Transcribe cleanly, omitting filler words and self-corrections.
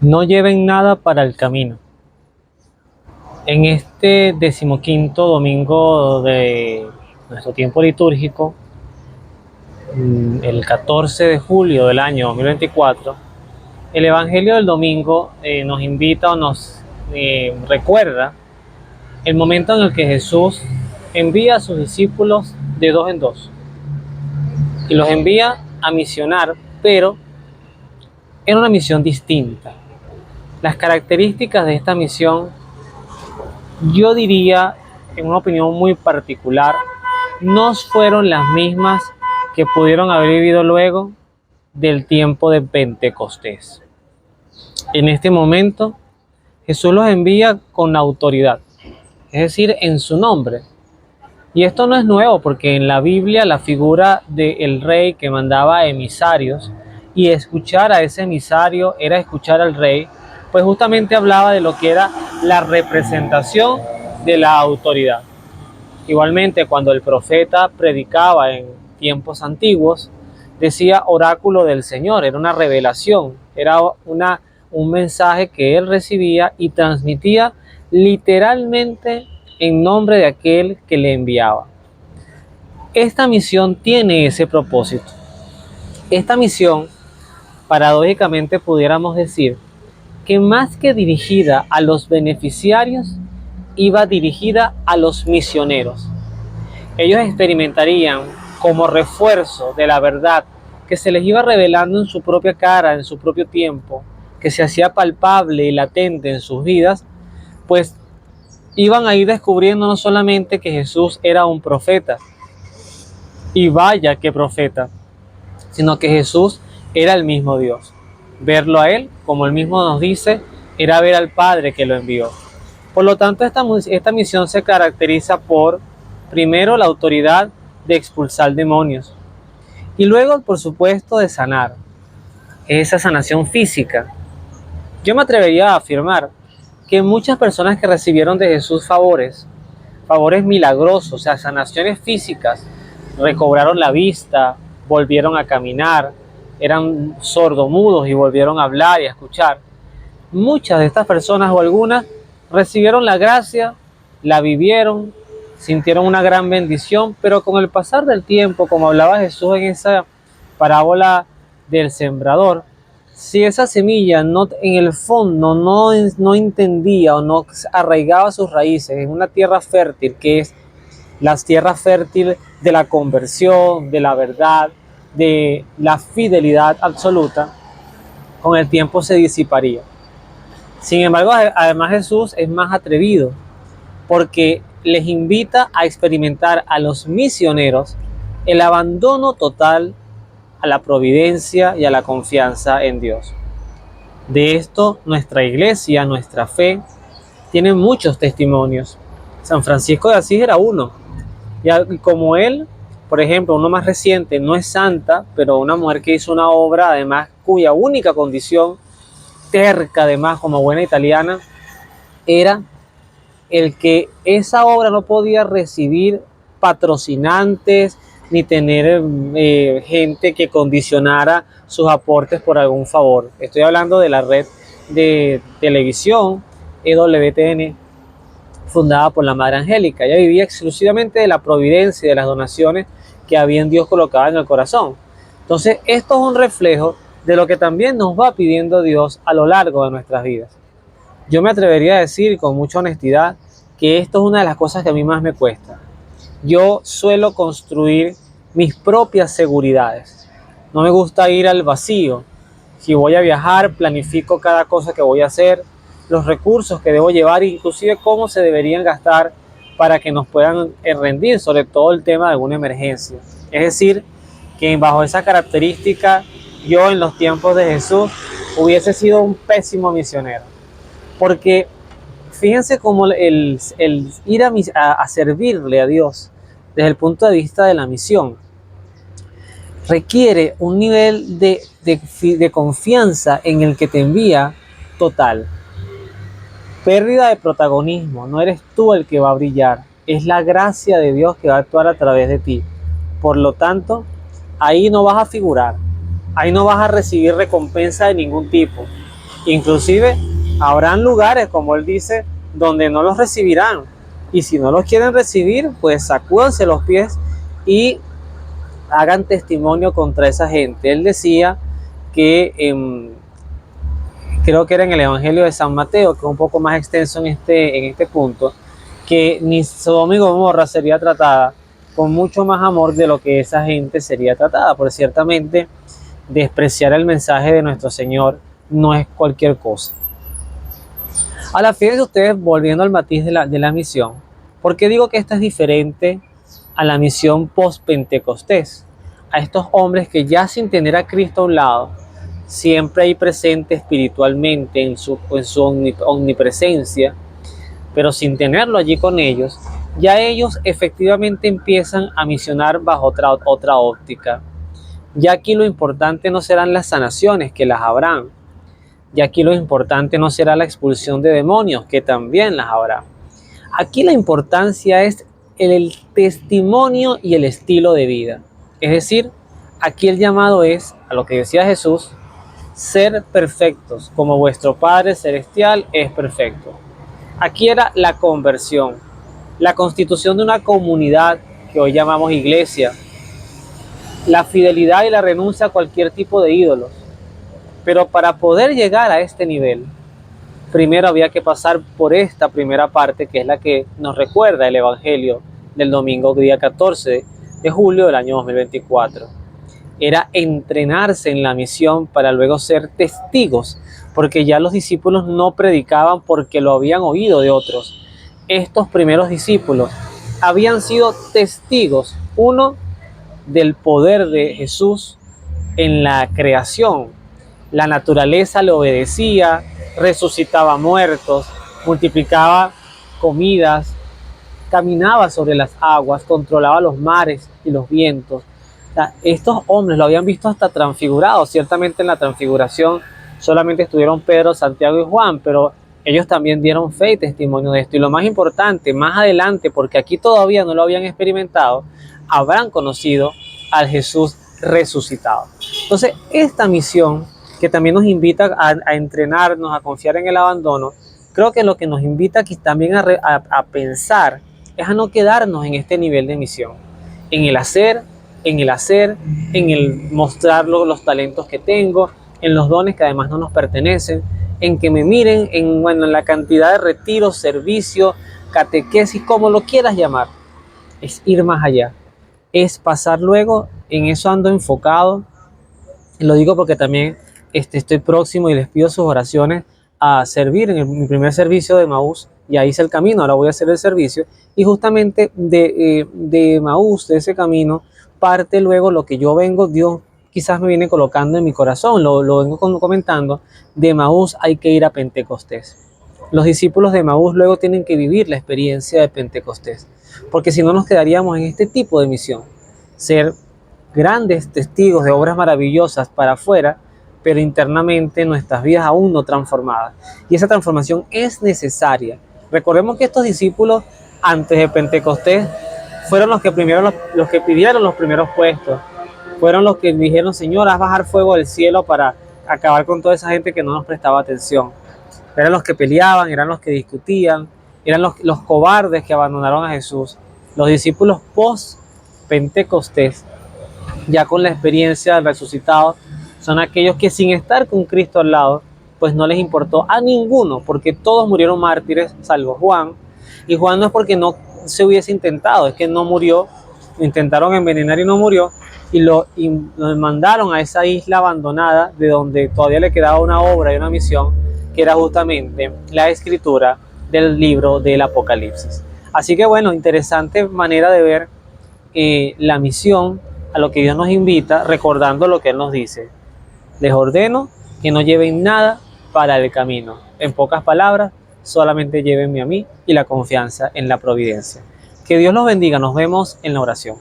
No lleven nada para el camino. En este 15º domingo de nuestro tiempo litúrgico, el 14 de julio del año 2024, el Evangelio del domingo nos invita o nos recuerda el momento en el que Jesús envía a sus discípulos de dos en dos y los envía a misionar, pero en una misión distinta. Las características de esta misión, yo diría, en una opinión muy particular, no fueron las mismas que pudieron haber vivido luego del tiempo de Pentecostés. En este momento, Jesús los envía con autoridad, es decir, en su nombre. Y esto no es nuevo, porque en la Biblia la figura del rey que mandaba emisarios, y escuchar a ese emisario era escuchar al rey, pues justamente hablaba de lo que era la representación de la autoridad. Igualmente, cuando el profeta predicaba en tiempos antiguos, decía oráculo del Señor, era una revelación, era un mensaje que él recibía y transmitía literalmente en nombre de aquel que le enviaba. Esta misión tiene ese propósito. Esta misión, paradójicamente pudiéramos decir, que más que dirigida a los beneficiarios, iba dirigida a los misioneros. Ellos experimentarían como refuerzo de la verdad que se les iba revelando en su propia cara, en su propio tiempo, que se hacía palpable y latente en sus vidas, pues iban a ir descubriendo no solamente que Jesús era un profeta, y vaya que profeta, sino que Jesús era el mismo Dios. Verlo a Él, como Él mismo nos dice, era ver al Padre que lo envió. Por lo tanto, esta misión se caracteriza por, primero, la autoridad de expulsar demonios y luego, por supuesto, de sanar. Esa sanación física. Yo me atrevería a afirmar que muchas personas que recibieron de Jesús favores milagrosos, o sea, sanaciones físicas, recobraron la vista, volvieron a caminar, eran sordomudos y volvieron a hablar y a escuchar. Muchas de estas personas o algunas recibieron la gracia, la vivieron, sintieron una gran bendición, pero con el pasar del tiempo, como hablaba Jesús en esa parábola del sembrador, si esa semilla no, en el fondo no entendía o no arraigaba sus raíces en una tierra fértil, que es la tierra fértil de la conversión, de la verdad, de la fidelidad absoluta, con el tiempo se disiparía. Sin embargo, además Jesús es más atrevido, porque les invita a experimentar a los misioneros el abandono total a la providencia y a la confianza en Dios. De esto nuestra iglesia, nuestra fe, tiene muchos testimonios. San Francisco de Asís era uno. Y como él, por ejemplo, uno más reciente, no es santa, pero una mujer que hizo una obra, además, cuya única condición, terca además como buena italiana, era el que esa obra no podía recibir patrocinantes ni tener gente que condicionara sus aportes por algún favor. Estoy hablando de la red de televisión EWTN, fundada por la Madre Angélica. Ella vivía exclusivamente de la providencia y de las donaciones que había en Dios colocada en el corazón. Entonces, esto es un reflejo de lo que también nos va pidiendo Dios a lo largo de nuestras vidas. Yo me atrevería a decir con mucha honestidad que esto es una de las cosas que a mí más me cuesta. Yo suelo construir mis propias seguridades. No me gusta ir al vacío. Si voy a viajar, planifico cada cosa que voy a hacer, los recursos que debo llevar, inclusive cómo se deberían gastar para que nos puedan rendir, sobre todo el tema de alguna emergencia. Es decir, que bajo esa característica, yo en los tiempos de Jesús hubiese sido un pésimo misionero. Porque fíjense cómo el ir a servirle a Dios desde el punto de vista de la misión requiere un nivel de confianza en el que te envía total. Pérdida de protagonismo, no eres tú el que va a brillar, es la gracia de Dios que va a actuar a través de ti. Por lo tanto, ahí no vas a figurar, ahí no vas a recibir recompensa de ningún tipo. Inclusive habrán lugares, como él dice, donde no los recibirán. Y si no los quieren recibir, pues sacúdanse los pies y hagan testimonio contra esa gente. Él decía que, creo que era en el Evangelio de San Mateo, que es un poco más extenso en este punto, que ni Sodoma y Gomorra sería tratada con mucho más amor de lo que esa gente sería tratada, porque ciertamente despreciar el mensaje de nuestro Señor no es cualquier cosa. Ahora, fíjense ustedes, volviendo al matiz de la misión, ¿por qué digo que esta es diferente a la misión post-Pentecostés? A estos hombres que ya sin tener a Cristo a un lado, siempre ahí presente espiritualmente en su omnipresencia, pero sin tenerlo allí con ellos, ya ellos efectivamente empiezan a misionar bajo otra óptica. Ya aquí lo importante no serán las sanaciones, que las habrán. Ya aquí lo importante no será la expulsión de demonios, que también las habrá. Aquí la importancia es el testimonio y el estilo de vida. Es decir, aquí el llamado es, a lo que decía Jesús, ser perfectos, como vuestro Padre Celestial es perfecto. Aquí era la conversión, la constitución de una comunidad que hoy llamamos iglesia, la fidelidad y la renuncia a cualquier tipo de ídolos. Pero para poder llegar a este nivel, primero había que pasar por esta primera parte, que es la que nos recuerda el Evangelio del domingo, día 14 de julio del año 2024. Era entrenarse en la misión para luego ser testigos, porque ya los discípulos no predicaban porque lo habían oído de otros. Estos primeros discípulos habían sido testigos, uno, del poder de Jesús en la creación. La naturaleza le obedecía, resucitaba muertos, multiplicaba comidas, caminaba sobre las aguas, controlaba los mares y los vientos. O sea, estos hombres lo habían visto hasta transfigurado. Ciertamente en la transfiguración solamente estuvieron Pedro, Santiago y Juan, pero ellos también dieron fe y testimonio de esto. Y lo más importante, más adelante, porque aquí todavía no lo habían experimentado, habrán conocido al Jesús resucitado. Entonces, esta misión que también nos invita a entrenarnos, a confiar en el abandono, creo que lo que nos invita aquí también a pensar es a no quedarnos en este nivel de misión, en el hacer, en el mostrar los talentos que tengo, en los dones que además no nos pertenecen, en que me miren en la cantidad de retiros, servicios, catequesis, como lo quieras llamar. Es ir más allá, es pasar luego, en eso ando enfocado. Lo digo porque también estoy próximo y les pido sus oraciones a servir en mi primer servicio de Emaús. Ya hice el camino, ahora voy a hacer el servicio. Y justamente de Emaús, de ese camino, parte luego lo que yo vengo, Dios quizás me viene colocando en mi corazón, lo vengo comentando. De Emaús hay que ir a Pentecostés. Los discípulos de Emaús luego tienen que vivir la experiencia de Pentecostés, porque si no nos quedaríamos en este tipo de misión, ser grandes testigos de obras maravillosas para afuera, pero internamente nuestras vidas aún no transformadas. Y esa transformación es necesaria. Recordemos que estos discípulos antes de Pentecostés fueron los que primero los que pidieron los primeros puestos, fueron los que dijeron: Señor, haz bajar fuego del cielo para acabar con toda esa gente que no nos prestaba atención. Eran los que peleaban, eran los que discutían, eran los cobardes que abandonaron a Jesús. Los discípulos post Pentecostés, ya con la experiencia del resucitado, son aquellos que sin estar con Cristo al lado, pues no les importó a ninguno, porque todos murieron mártires, salvo Juan. Y Juan no es porque no se hubiese intentado, es que no murió, lo intentaron envenenar y no murió, y lo mandaron a esa isla abandonada, de donde todavía le quedaba una obra y una misión, que era justamente la escritura del libro del Apocalipsis. Así que bueno, interesante manera de ver la misión, a lo que Dios nos invita, recordando lo que Él nos dice: les ordeno que no lleven nada para el camino. En pocas palabras, solamente llévenme a mí y la confianza en la providencia. Que Dios los bendiga. Nos vemos en la oración.